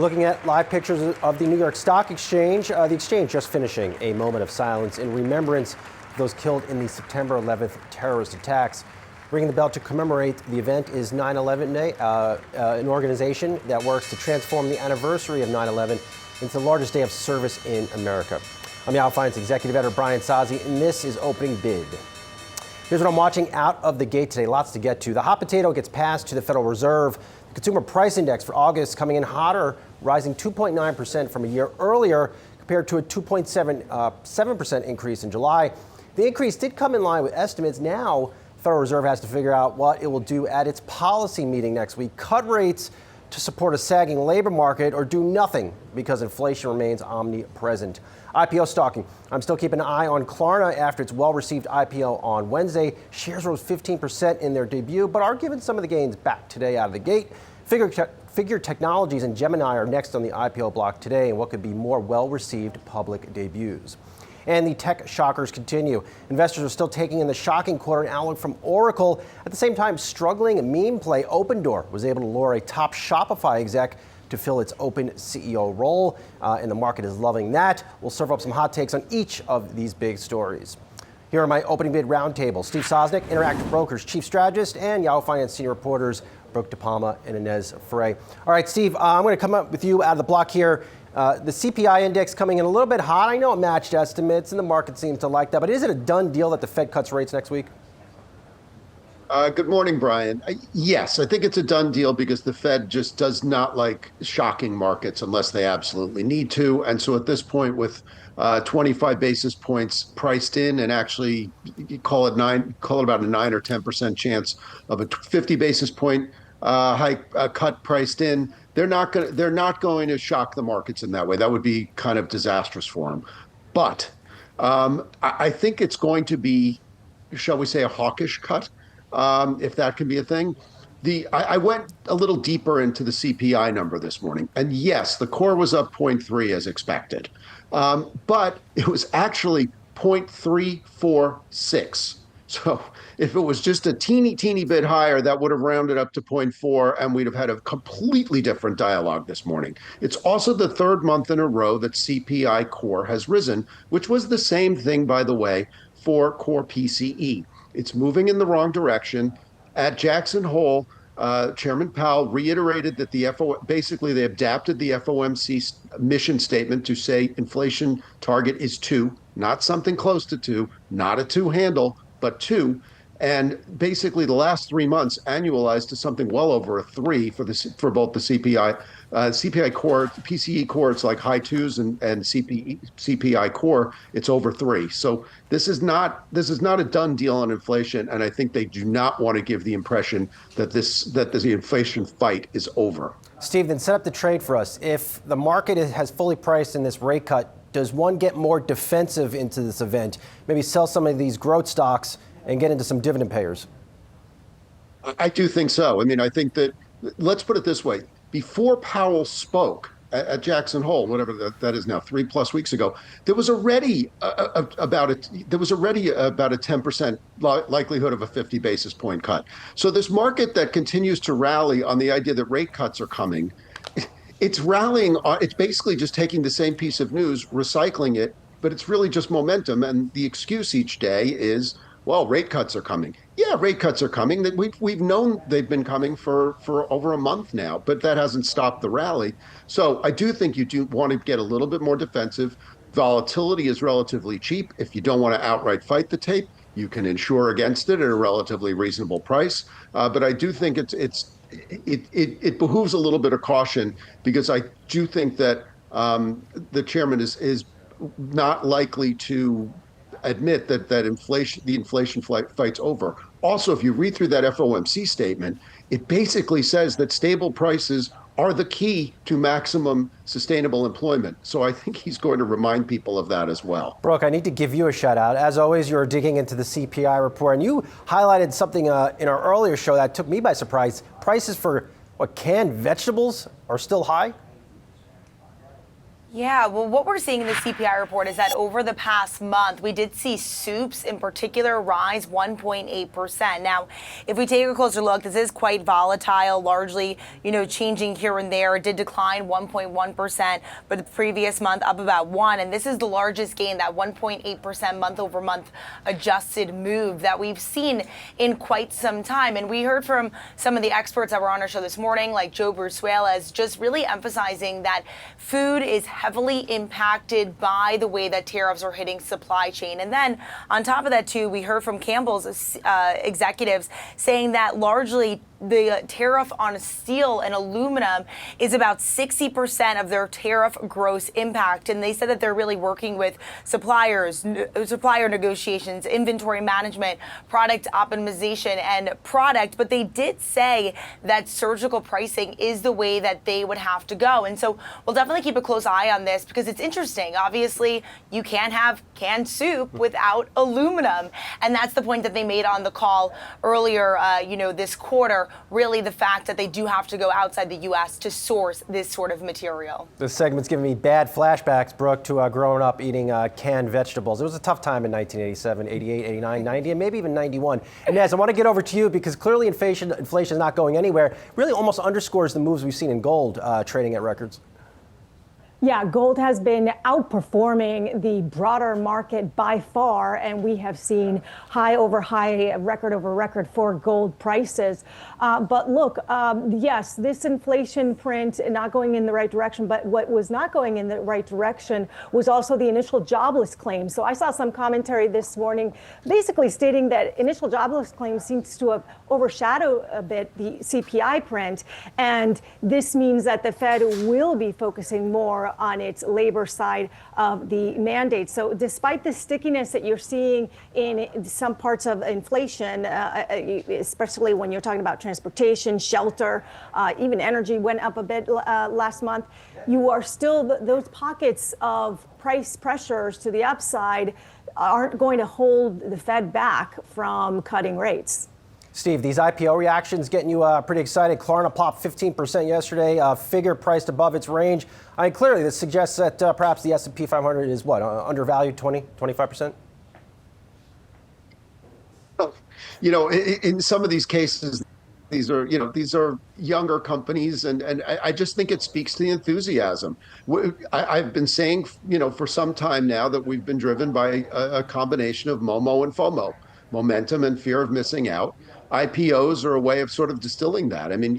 looking at live pictures of the New York Stock Exchange. The exchange just finishing a moment of silence in remembrance of those killed in the September 11th terrorist attacks. Ringing the bell to commemorate the event is 9/11 Day, an organization that works to transform the anniversary of 9/11 into the largest day of service in America. I'm Yahoo Finance executive editor Brian Sozzi, and this is Opening Bid. Here's what I'm watching out of the gate today. Lots to get to. The hot potato gets passed to the Federal Reserve. The Consumer Price Index for August coming in hotter, rising 2.9% from a year earlier, compared to a 2.7% increase in July. The increase did come in line with estimates. Now, the Federal Reserve has to figure out what it will do at its policy meeting next week. Cut rates to support a sagging labor market, or do nothing because inflation remains omnipresent. IPO stalking. I'm still keeping an eye on Klarna after its well-received IPO on Wednesday. Shares rose 15% in their debut, but are giving some of the gains back today out of the gate. Figure Technologies and Gemini are next on the IPO block today in what could be more well-received public debuts. And the tech shockers continue. Investors are still taking in the shocking quarter outlook from Oracle. At the same time, struggling meme play Opendoor was able to lure a top Shopify exec to fill its open CEO role, and the market is loving that. We'll serve up some hot takes on each of these big stories. Here are my opening bid roundtable. Steve Sosnick, Interactive Brokers Chief Strategist, and Yahoo Finance Senior Reporters Brooke DiPalma and Inez Ferre. All right, Steve, I'm going to come up with you out of the block here. The CPI index coming in a little bit hot. I know it matched estimates, and the market seems to like that. But is it a done deal that the Fed cuts rates next week? Good morning, Brian. Yes, I think it's a done deal because the Fed just does not like shocking markets unless they absolutely need to. And so at this point, with 25 basis points priced in, and actually call it about a 9 or 10% chance of a 50 basis point hike cut priced in, they're not going to shock the markets in that way. That would be kind of disastrous for them. But I think it's going to be, shall we say, a hawkish cut. If that can be a thing. I went a little deeper into the CPI number this morning, and yes, the core was up 0.3 as expected, but it was actually 0.346. So if it was just a teeny bit higher, that would have rounded up to 0.4, and we'd have had a completely different dialogue this morning. It's also the third month in a row that CPI core has risen, which was the same thing, by the way, for core PCE. It's moving in the wrong direction. At Jackson Hole, Chairman Powell reiterated that basically they adapted the FOMC mission statement to say inflation target is 2, not something close to 2, not a 2 handle, but 2. And basically the last 3 months annualized to something well over a 3 for both the CPI core, PCE core, it's like high 2s, and CPI core, it's over 3. So this is not a done deal on inflation, and I think they do not want to give the impression that the inflation fight is over. Steve, then set up the trade for us. If the market has fully priced in this rate cut, does one get more defensive into this event? Maybe sell some of these growth stocks and get into some dividend payers? I do think so. I mean, I think that, let's put it this way. Before Powell spoke at Jackson Hole, whatever that is now, 3+ weeks ago, there was already about a 10% likelihood of a 50 basis point cut. So this market that continues to rally on the idea that rate cuts are coming, it's rallying. It's basically just taking the same piece of news, recycling it, but it's really just momentum. And the excuse each day is, well, rate cuts are coming. Yeah, rate cuts are coming. We've known they've been coming for over a month now, but that hasn't stopped the rally. So I do think you do want to get a little bit more defensive. Volatility is relatively cheap. If you don't want to outright fight the tape, you can insure against it at a relatively reasonable price. But I do think it behooves a little bit of caution, because I do think that the chairman is not likely to admit that the inflation fight's over. Also, if you read through that FOMC statement, it basically says that stable prices are the key to maximum sustainable employment. So I think he's going to remind people of that as well. Brooke, I need to give you a shout out. As always, you're digging into the CPI report, and you highlighted something in our earlier show that took me by surprise. Prices for canned vegetables are still high? Yeah, well, what we're seeing in the CPI report is that over the past month, we did see soups in particular rise 1.8%. Now, if we take a closer look, this is quite volatile, largely, changing here and there. It did decline 1.1%, but the previous month up about 1%. And this is the largest gain, that 1.8% month over month adjusted move that we've seen in quite some time. And we heard from some of the experts that were on our show this morning, like Joe Brusuelas, just really emphasizing that food is heavily impacted by the way that tariffs are hitting supply chain. And then on top of that, too, we heard from Campbell's executives saying that largely the tariff on steel and aluminum is about 60% of their tariff gross impact. And they said that they're really working with suppliers, supplier negotiations, inventory management, product optimization, and product. But they did say that surgical pricing is the way that they would have to go. And so we'll definitely keep a close eye on this because it's interesting. Obviously, you can't have canned soup without aluminum. And that's the point that they made on the call earlier, this quarter. Really the fact that they do have to go outside the U.S. to source this sort of material. This segment's giving me bad flashbacks, Brooke, to growing up eating canned vegetables. It was a tough time in 1987, 88, 89, 90, and maybe even 91. And Naz, I want to get over to you because clearly inflation is not going anywhere. Really almost underscores the moves we've seen in gold trading at records. Yeah, gold has been outperforming the broader market by far, and we have seen high over high, record over record for gold prices. But look, yes, this inflation print not going in the right direction, but what was not going in the right direction was also the initial jobless claim. So I saw some commentary this morning basically stating that initial jobless claim seems to have overshadowed a bit the CPI print, and this means that the Fed will be focusing more on its labor side of the mandate. So despite the stickiness that you're seeing in some parts of inflation, especially when you're talking about transportation, shelter, even energy went up a bit last month, you are still, those pockets of price pressures to the upside aren't going to hold the Fed back from cutting rates. Steve, these IPO reactions getting you pretty excited. Klarna popped 15% yesterday, figure priced above its range. I mean, clearly this suggests that perhaps the S&P 500 is undervalued 25%? In some of these cases, these are younger companies, and I just think it speaks to the enthusiasm. I've been saying, for some time now that we've been driven by a combination of MOMO and FOMO, momentum and fear of missing out. IPOs are a way of sort of distilling that. I mean,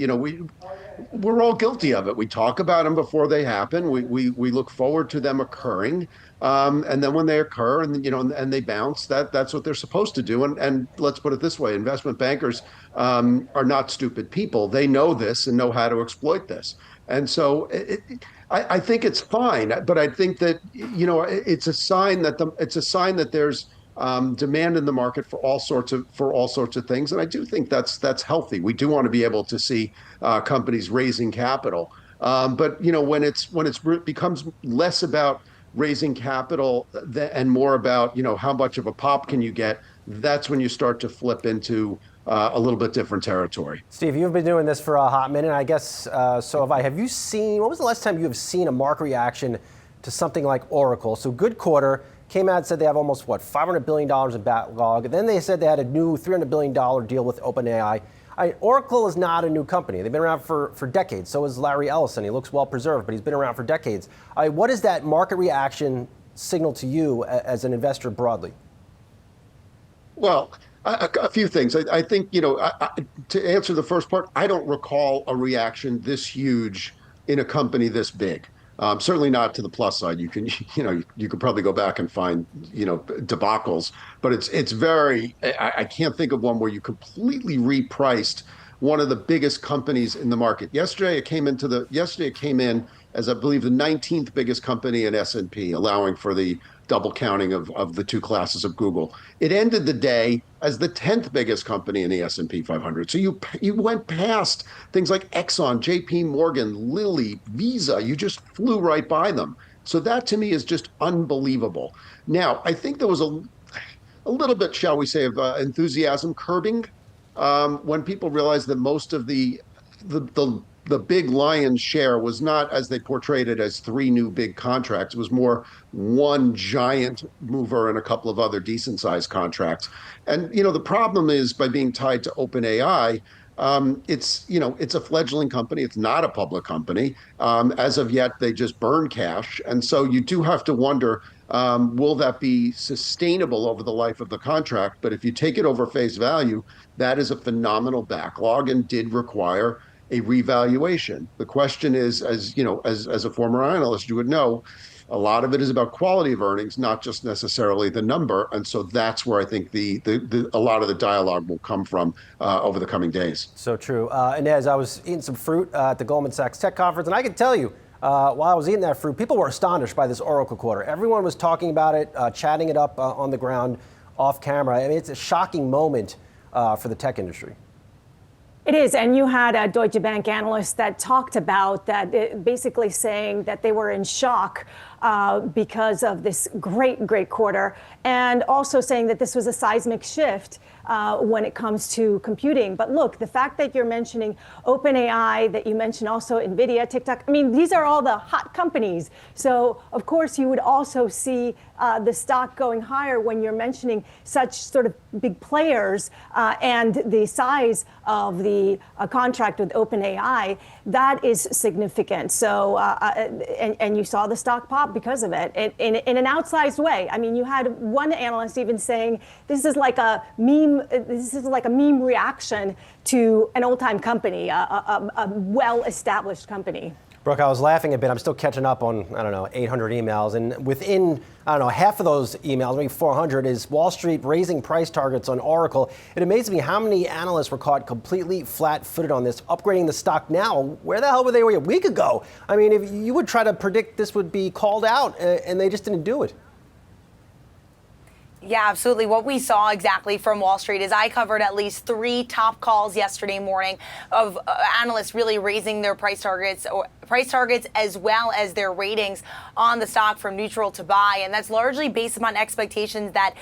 we're all guilty of it. We talk about them before they happen. We look forward to them occurring, and then when they occur and they bounce, that's what they're supposed to do. And let's put it this way: investment bankers are not stupid people. They know this and know how to exploit this. And so I think it's fine, but I think that it's a sign that there's demand in the market for all sorts of things, and I do think that's healthy. We do want to be able to see companies raising capital, but when it becomes less about raising capital and more about how much of a pop can you get, that's when you start to flip into a little bit different territory. Steve, you've been doing this for a hot minute, I guess. So have I. Have you seen? When was the last time you have seen a market reaction to something like Oracle? So good quarter. Came out and said they have almost, $500 billion in backlog. And then they said they had a new $300 billion deal with OpenAI. Oracle is not a new company. They've been around for decades. So is Larry Ellison. He looks well preserved, but he's been around for decades. What does that market reaction signal to you as an investor broadly? Well, a few things. I think, to answer the first part, I don't recall a reaction this huge in a company this big. Certainly not to the plus side. You could probably go back and find, debacles, but it's very, I can't think of one where you completely repriced one of the biggest companies in the market. Yesterday it came in as, I believe, the 19th biggest company in S&P, allowing for the double counting of the two classes of Google. It ended the day as the 10th biggest company in the S&P 500. So you went past things like Exxon, JP Morgan, Lilly, Visa. You just flew right by them. So that to me is just unbelievable. Now, I think there was a little bit, shall we say, of enthusiasm curbing when people realized that most of the the big lion's share was not, as they portrayed it, as three new big contracts. It was more one giant mover and a couple of other decent sized contracts. And the problem is, by being tied to OpenAI, it's a fledgling company. It's not a public company. As of yet, they just burn cash, and so you do have to wonder, will that be sustainable over the life of the contract? But if you take it over face value, that is a phenomenal backlog and did require a revaluation. The question is, as a former analyst, you would know, a lot of it is about quality of earnings, not just necessarily the number. And so that's where I think a lot of the dialogue will come from over the coming days. So true. Inez, I was eating some fruit at the Goldman Sachs Tech Conference, and I can tell you, while I was eating that fruit, people were astonished by this Oracle quarter. Everyone was talking about it, chatting it up on the ground, off camera. I mean, it's a shocking moment for the tech industry. It is, and you had a Deutsche Bank analyst that talked about that, basically saying that they were in shock because of this great quarter, and also saying that this was a seismic shift when it comes to computing. But look, the fact that you're mentioning OpenAI, that you mentioned also Nvidia, TikTok, I mean, these are all the hot companies. So of course you would also see the stock going higher when you're mentioning such sort of big players and the size of the contract with OpenAI. That is significant. So and you saw the stock pop because of it in an outsized way. I mean, you had one analyst even saying this is like a meme. This is like a meme reaction to an old-time company, a well-established company. Brooke, I was laughing a bit. I'm still catching up on, 800 emails. And within, half of those emails, maybe 400, is Wall Street raising price targets on Oracle. It amazes me how many analysts were caught completely flat-footed on this, upgrading the stock now. Where the hell were they a week ago? I mean, if you would try to predict this would be called out, and they just didn't do it. Yeah, absolutely. What we saw exactly from Wall Street is I covered at least 3 top calls yesterday morning of analysts really raising their price targets as well as their ratings on the stock from neutral to buy. And that's largely based upon expectations that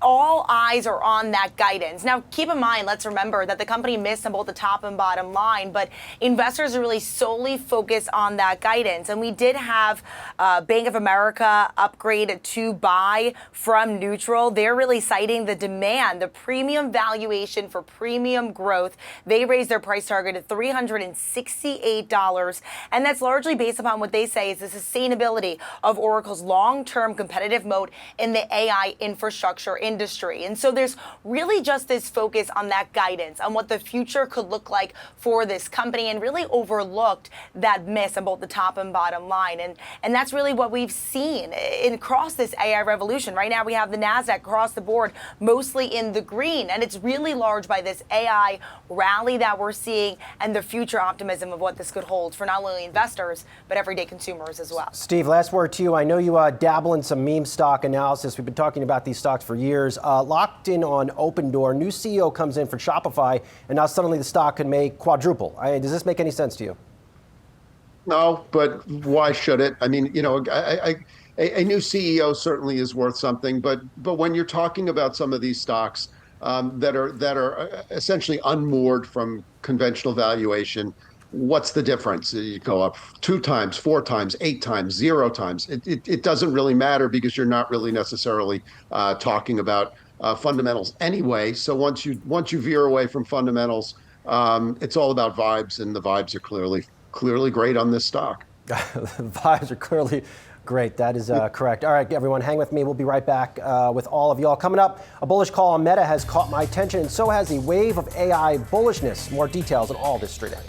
all eyes are on that guidance. Now, keep in mind, let's remember that the company missed on both the top and bottom line, but investors are really solely focused on that guidance. And we did have Bank of America upgrade to buy from neutral. They're really citing the demand, the premium valuation for premium growth. They raised their price target to $368. And that's largely based upon what they say is the sustainability of Oracle's long-term competitive moat in the AI infrastructure industry. And so there's really just this focus on that guidance, on what the future could look like for this company, and really overlooked that miss on both the top and bottom line. And that's really what we've seen across this AI revolution. Right now we have the NASDAQ across the board mostly in the green, and it's really large by this AI rally that we're seeing and the future optimism of what this could hold for not only investors, but everyday consumers as well. Steve, last word to you. I know you dabble in some meme stock analysis. We've been talking about these stocks for years. Locked in on Open Door. New CEO comes in for Shopify, and now suddenly the stock could make quadruple. Does this make any sense to you? No, but why should it? I mean, a new CEO certainly is worth something, but when you're talking about some of these stocks that are essentially unmoored from conventional valuation, what's the difference? You go up 2 times, 4 times, 8 times, 0 times. It doesn't really matter because you're not really necessarily talking about fundamentals anyway. So once you veer away from fundamentals, it's all about vibes, and the vibes are clearly great on this stock. The vibes are clearly great. That is correct. All right, everyone, hang with me. We'll be right back with all of y'all. Coming up, a bullish call on Meta has caught my attention, and so has a wave of AI bullishness. More details on all this straight ahead.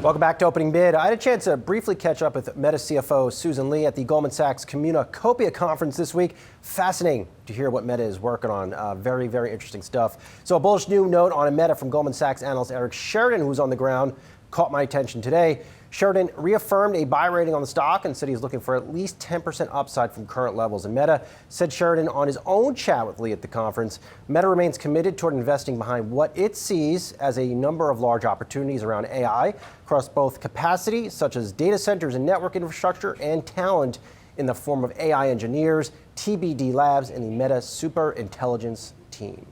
Welcome back to Opening Bid. I had a chance to briefly catch up with Meta CFO Susan Lee at the Goldman Sachs Communacopia conference this week. Fascinating to hear what Meta is working on. Very, very interesting stuff. So a bullish new note on Meta from Goldman Sachs analyst Eric Sheridan, who's on the ground, caught my attention today. Sheridan reaffirmed a buy rating on the stock and said he's looking for at least 10% upside from current levels. And Meta said Sheridan on his own chat with Lee at the conference, Meta remains committed toward investing behind what it sees as a number of large opportunities around AI across both capacity, such as data centers and network infrastructure, and talent in the form of AI engineers, TBD Labs, and the Meta Super Intelligence team.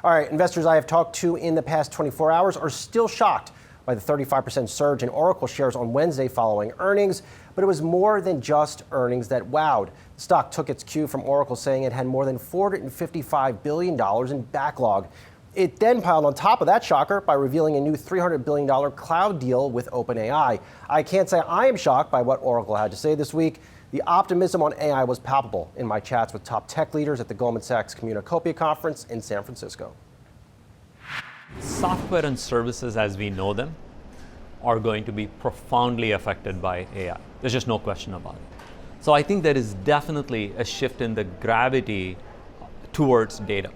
All right, investors I have talked to in the past 24 hours are still shocked by the 35% surge in Oracle shares on Wednesday following earnings. But it was more than just earnings that wowed. The stock took its cue from Oracle saying it had more than $455 billion in backlog. It then piled on top of that shocker by revealing a new $300 billion cloud deal with OpenAI. I can't say I am shocked by what Oracle had to say this week. The optimism on AI was palpable in my chats with top tech leaders at the Goldman Sachs Communacopia conference in San Francisco. Software and services as we know them are going to be profoundly affected by AI. There's just no question about it. So I think there is definitely a shift in the gravity towards data,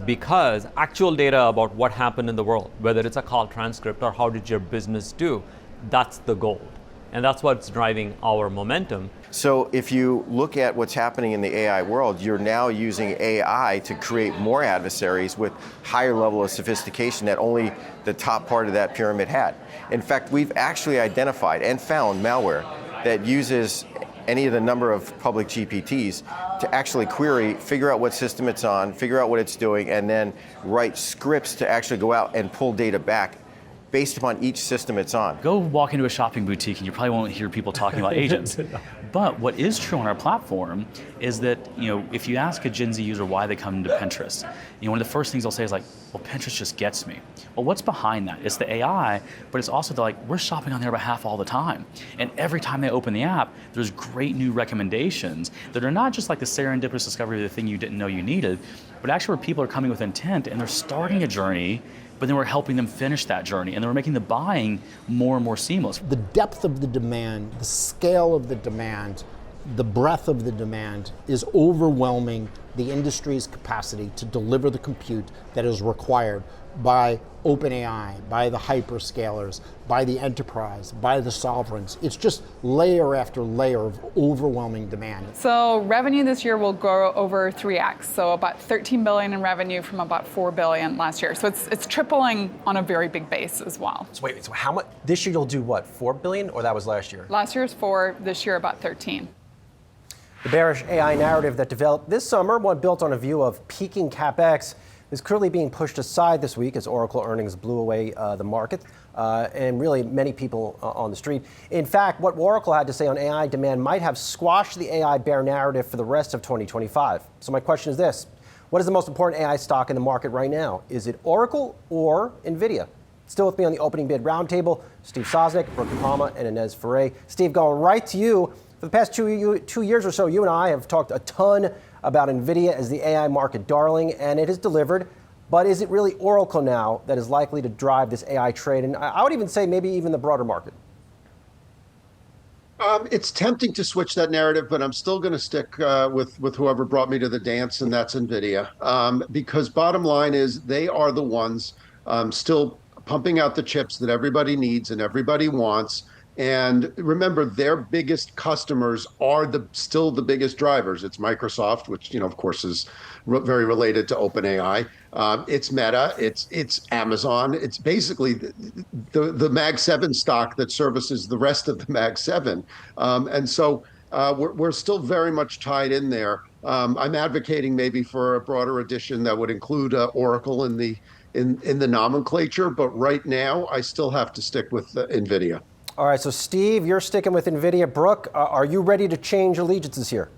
because actual data about what happened in the world, whether it's a call transcript or how did your business do, that's the gold. And that's what's driving our momentum. So if you look at what's happening in the AI world, you're now using AI to create more adversaries with higher level of sophistication that only the top part of that pyramid had. In fact, we've actually identified and found malware that uses any of the number of public GPTs to actually query, figure out what system it's on, figure out what it's doing, and then write scripts to actually go out and pull data back based upon each system it's on. Go walk into a shopping boutique and you probably won't hear people talking about agents. But what is true on our platform is that, if you ask a Gen Z user why they come to Pinterest, one of the first things they'll say is like, well, Pinterest just gets me. Well, what's behind that? It's the AI, but it's also we're shopping on their behalf all the time. And every time they open the app, there's great new recommendations that are not just like the serendipitous discovery of the thing you didn't know you needed, but actually where people are coming with intent and they're starting a journey, but then we're helping them finish that journey, and then we're making the buying more and more seamless. The depth of the demand, the scale of the demand, the breadth of the demand is overwhelming the industry's capacity to deliver the compute that is required by OpenAI, by the hyperscalers, by the enterprise, by the sovereigns. It's just layer after layer of overwhelming demand. So revenue this year will grow over 3x, so about $13 billion in revenue from about $4 billion last year. So it's tripling on a very big base as well. So wait, so how much? This year you'll do what, $4 billion, or that was last year? Last year's 4, this year about 13. The bearish AI narrative that developed this summer, one built on a view of peaking CapEx, is clearly being pushed aside this week as Oracle earnings blew away the market and really many people on the street. In fact, what Oracle had to say on AI demand might have squashed the AI bear narrative for the rest of 2025. So my question is this: what is the most important AI stock in the market right now? Is it Oracle or Nvidia? Still with me on the opening bid roundtable, Steve Sosnick, Brooke DiPalma, and Inez Ferre. Steve, going right to you. For the past 2 years or so, you and I have talked a ton about Nvidia as the AI market darling, and it has delivered. But is it really Oracle now that is likely to drive this AI trade? And I would even say maybe even the broader market. It's tempting to switch that narrative, but I'm still going to stick with whoever brought me to the dance, and that's Nvidia. Because bottom line is they are the ones still pumping out the chips that everybody needs and everybody wants. And remember, their biggest customers are still the biggest drivers. It's Microsoft, which of course is very related to OpenAI. It's Meta. It's Amazon. It's basically the Mag 7 stock that services the rest of the Mag 7. And so we're still very much tied in there. I'm advocating maybe for a broader addition that would include Oracle in the nomenclature. But right now, I still have to stick with Nvidia. All right, so Steve, you're sticking with Nvidia. Brooke, are you ready to change allegiances here?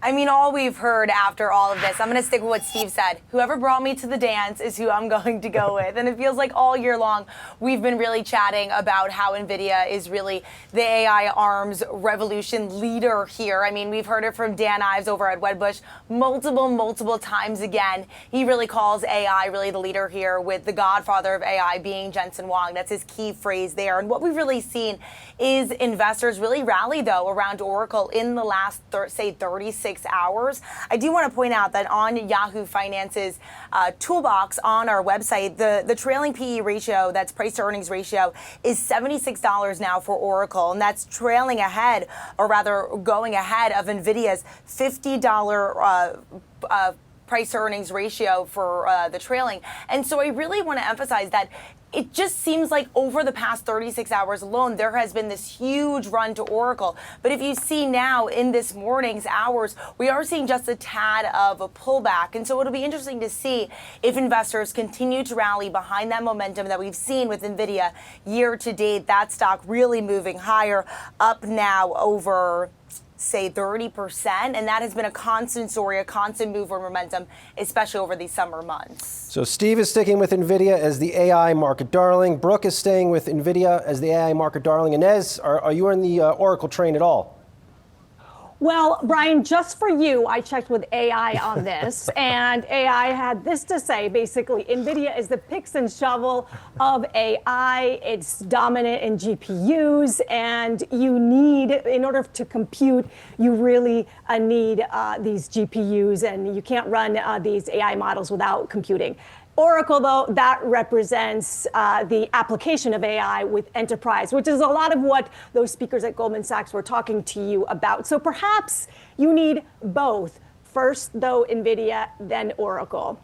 I mean, all we've heard after all of this, I'm going to stick with what Steve said. Whoever brought me to the dance is who I'm going to go with. And it feels like all year long, we've been really chatting about how Nvidia is really the AI arms revolution leader here. I mean, we've heard it from Dan Ives over at Wedbush multiple times again. He really calls AI really the leader here, with the godfather of AI being Jensen Huang. That's his key phrase there. And what we've really seen is investors really rally, though, around Oracle in the last, say, 36 hours. I do want to point out that on Yahoo Finance's toolbox on our website, the trailing PE ratio, that's price to earnings ratio, is $76 now for Oracle, and that's trailing ahead, or rather going ahead of Nvidia's $50 price to earnings ratio for the trailing. And so I really want to emphasize that it just seems like over the past 36 hours alone, there has been this huge run to Oracle. But if you see now in this morning's hours, we are seeing just a tad of a pullback. And so it'll be interesting to see if investors continue to rally behind that momentum that we've seen with Nvidia year to date. That stock really moving higher, up now over, say, 30%, and that has been a constant story, a constant move for momentum, especially over these summer months. So Steve is sticking with Nvidia as the AI market darling. Brooke is staying with Nvidia as the AI market darling. Inez, are you on the Oracle train at all? Well, Brian, just for you, I checked with AI on this, and AI had this to say. Basically, NVIDIA is the picks and shovel of AI. It's dominant in GPUs, and you need, in order to compute, you really need these GPUs, and you can't run these AI models without computing. Oracle, though, that represents the application of AI with enterprise, which is a lot of what those speakers at Goldman Sachs were talking to you about. So perhaps you need both. First, though, NVIDIA, then Oracle.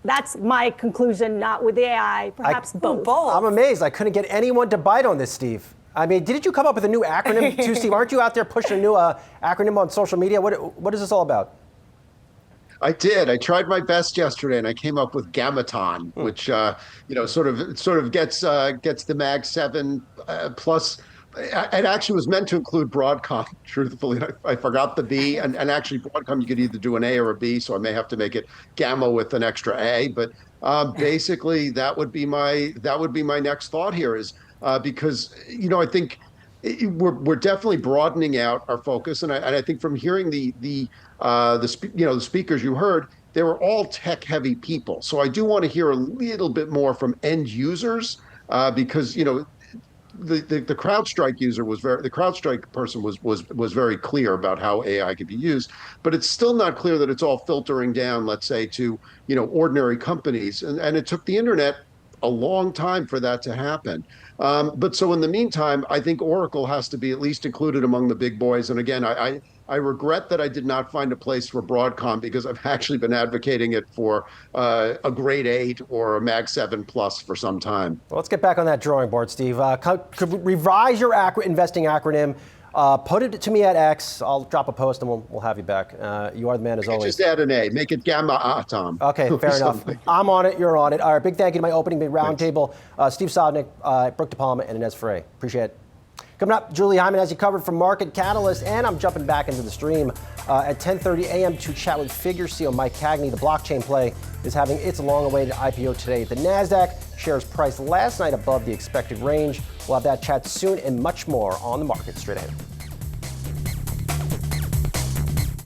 That's my conclusion, not with the AI, perhaps both. I'm amazed. I couldn't get anyone to bite on this, Steve. I mean, didn't you come up with a new acronym too, Steve? Aren't you out there pushing a new acronym on social media? What is this all about? I did. I tried my best yesterday, and I came up with Gammaton, which sort of gets the Mag 7 plus. It actually was meant to include Broadcom. Truthfully, I forgot the B, and actually Broadcom you could either do an A or a B, so I may have to make it Gamma with an extra A. But basically, that would be my next thought here is because I think we're definitely broadening out our focus, and I think from hearing the speakers you heard, they were all tech-heavy people. So I do want to hear a little bit more from end users because the CrowdStrike person was very clear about how AI could be used, but it's still not clear that it's all filtering down, let's say, to ordinary companies, and it took the internet a long time for that to happen. But so in the meantime, I think Oracle has to be at least included among the big boys. And again, I regret that I did not find a place for Broadcom because I've actually been advocating it for a grade 8 or a Mag 7 plus for some time. Well, let's get back on that drawing board, Steve. Could revise your investing acronym. Put it to me at X. I'll drop a post and we'll have you back. You are the man as always. Just add an A. Make it Gammaton. Okay, fair enough. I'm on it. You're on it. All right, big thank you to my opening big roundtable. Steve Sosnick, Brooke DiPalma, and Inez Frey. Appreciate it. Coming up, Julie Hyman has you covered from Market Catalyst, and I'm jumping back into the stream at 10:30 a.m. to chat with Figure CEO Mike Cagney. The blockchain play is having its long-awaited IPO today. The NASDAQ shares priced last night above the expected range. We'll have that chat soon and much more on the market straight ahead.